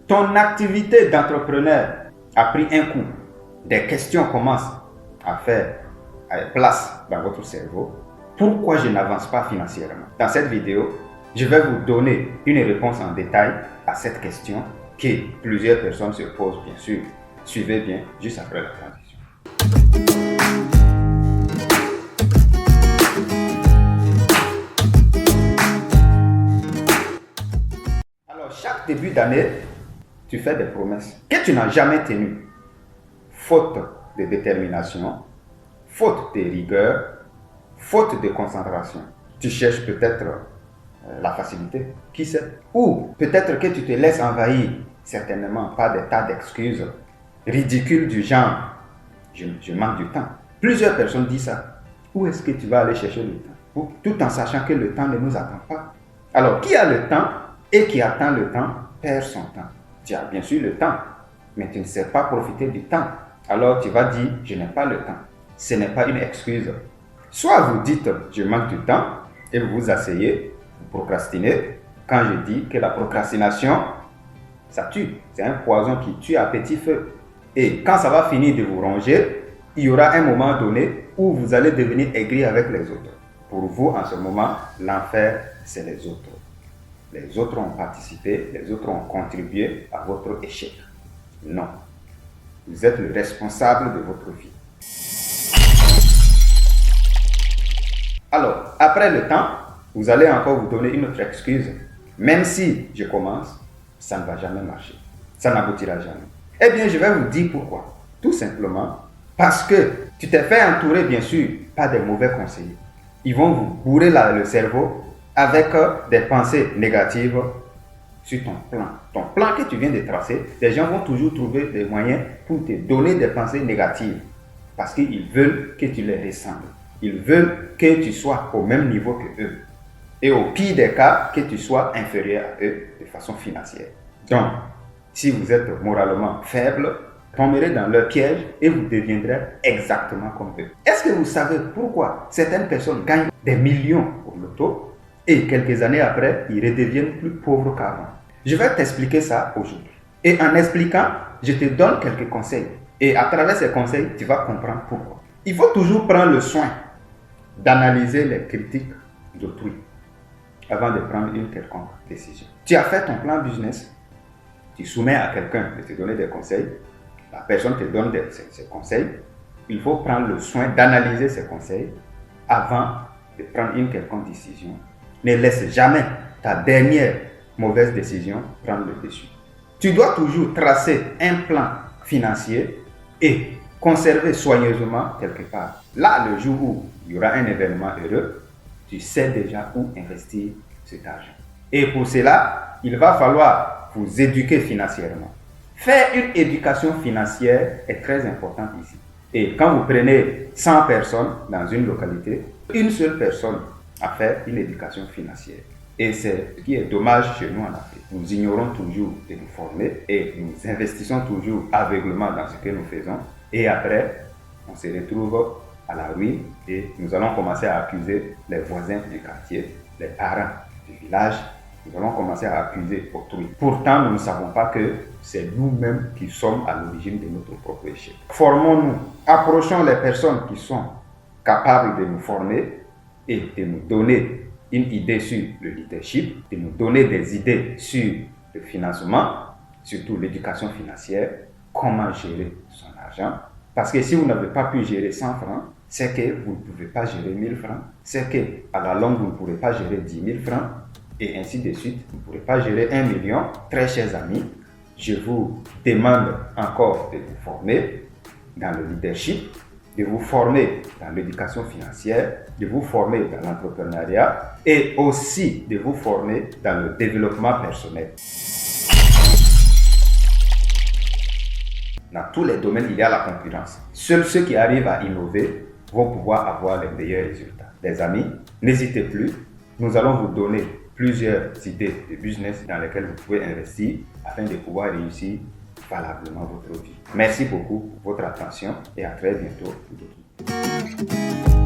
Ton activité d'entrepreneur a pris un coup. Des questions commencent à faire place dans votre cerveau. Pourquoi je n'avance pas financièrement? Dans cette vidéo, je vais vous donner une réponse en détail à cette question que plusieurs personnes se posent, bien sûr. Suivez bien juste après la transition. Alors, chaque début d'année, tu fais des promesses que tu n'as jamais tenues. Faute de détermination, faute de rigueur, faute de concentration. Tu cherches peut-être la facilité, qui sait? Ou peut-être que tu te laisses envahir, certainement par des tas d'excuses ridicules du genre « je manque du temps ». Plusieurs personnes disent ça. Où est-ce que tu vas aller chercher le temps? Tout en sachant que le temps ne nous attend pas. Alors, qui a le temps et qui attend le temps perd son temps. Tu as bien sûr le temps, mais tu ne sais pas profiter du temps. Alors tu vas dire « je n'ai pas le temps ». Ce n'est pas une excuse. Soit vous dites « je manque du temps » et vous vous asseyez, vous procrastinez. Quand je dis que la procrastination, ça tue. C'est un poison qui tue à petit feu. Et quand ça va finir de vous ronger, il y aura un moment donné où vous allez devenir aigri avec les autres. Pour vous, en ce moment, l'enfer, c'est les autres. Les autres ont participé, les autres ont contribué à votre échec. Non. Vous êtes le responsable de votre vie. Alors, après le temps, vous allez encore vous donner une autre excuse. Même si je commence, ça ne va jamais marcher. Ça n'aboutira jamais. Eh bien, je vais vous dire pourquoi. Tout simplement parce que tu t'es fait entourer, bien sûr, par des mauvais conseillers. Ils vont vous bourrer le cerveau avec des pensées négatives sur ton plan. Ton plan que tu viens de tracer, les gens vont toujours trouver des moyens pour te donner des pensées négatives. Parce qu'ils veulent que tu les ressembles. Ils veulent que tu sois au même niveau que eux. Et au pire des cas, que tu sois inférieur à eux de façon financière. Donc, si vous êtes moralement faible, tomberez dans leur piège et vous deviendrez exactement comme eux. Est-ce que vous savez pourquoi certaines personnes gagnent des millions au loto et quelques années après, ils redeviennent plus pauvres qu'avant? Je vais t'expliquer ça aujourd'hui. Et en expliquant, je te donne quelques conseils. Et à travers ces conseils, tu vas comprendre pourquoi. Il faut toujours prendre le soin d'analyser les critiques d'autrui avant de prendre une quelconque décision. Tu as fait ton plan business, tu soumets à quelqu'un de te donner des conseils, la personne te donne ses conseils, il faut prendre le soin d'analyser ces conseils avant de prendre une quelconque décision. Ne laisse jamais ta dernière mauvaise décision prendre le dessus. Tu dois toujours tracer un plan financier et conserver soigneusement quelque part. Là, le jour où il y aura un événement heureux, tu sais déjà où investir cet argent. Et pour cela, il va falloir vous éduquer financièrement. Faire une éducation financière est très importante ici. Et quand vous prenez 100 personnes dans une localité, une seule personne a fait une éducation financière. Et c'est ce qui est dommage chez nous en Afrique. Nous ignorons toujours de nous former et nous investissons toujours aveuglément dans ce que nous faisons. Et après, on se retrouve à la ruine et nous allons commencer à accuser les voisins du quartier, les parents du village. Nous allons commencer à accuser autrui. Pourtant, nous ne savons pas que c'est nous-mêmes qui sommes à l'origine de notre propre échec. Formons-nous, approchons les personnes qui sont capables de nous former et de nous donner une idée sur le leadership, de nous donner des idées sur le financement, surtout l'éducation financière, comment gérer son argent. Parce que si vous n'avez pas pu gérer 100 francs, c'est que vous ne pouvez pas gérer 1000 francs, c'est qu'à la longue, vous ne pourrez pas gérer 10 000 francs, et ainsi de suite. Vous ne pourrez pas gérer 1 million. Très chers amis, je vous demande encore de vous former dans le leadership, de vous former dans l'éducation financière, de vous former dans l'entrepreneuriat et aussi de vous former dans le développement personnel. Dans tous les domaines, il y a la concurrence. Seuls ceux qui arrivent à innover vont pouvoir avoir les meilleurs résultats. Les amis, n'hésitez plus. Nous allons vous donner plusieurs idées de business dans lesquelles vous pouvez investir afin de pouvoir réussir valablement votre vie. Merci beaucoup pour votre attention et à très bientôt pour d'autres.